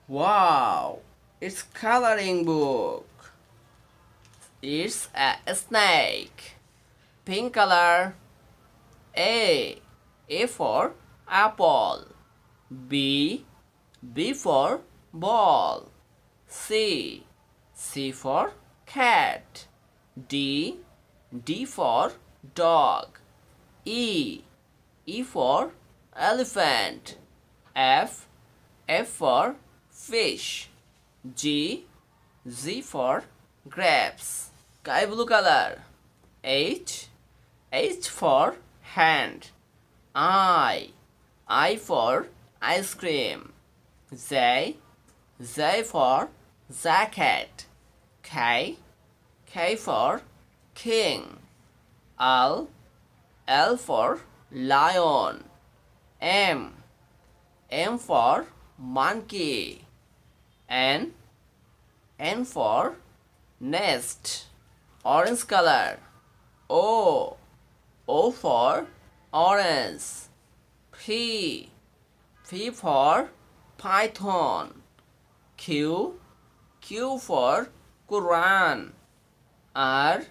Wow, it's coloring book. It's a snake. Pink color. A. A for apple. B. B for ball. C. C for cat. D. D for dog. E. E for elephant. F. F for fish. G. Z for grapes. Sky blue color. H. H for hand. I for ice cream. Z. Z for jacket. K. K for king. L. L for lion. M. M for monkey. N. N for nest. Orange color. O. O for orange. P. P for python. Q. Q for Quran. R.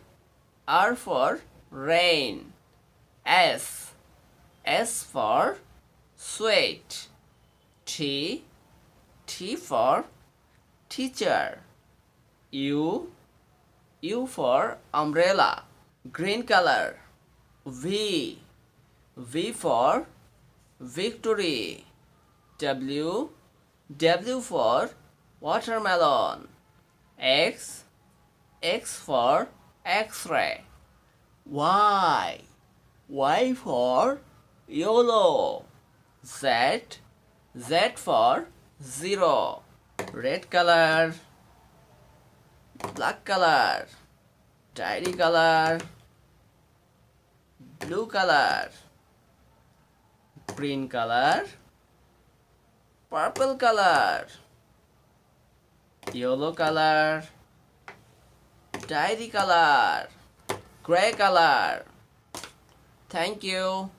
R for rain. S. S for sweet. T. T for teacher. U. U for umbrella. Green color. V. V for victory. W. W for watermelon. X. X for X-ray. Y. Y for YOLO. Z. Z for zero. Red color. Black color. Diary color. Blue color. Green color. Purple color. Yellow color. Diary color. Gray color. Thank you.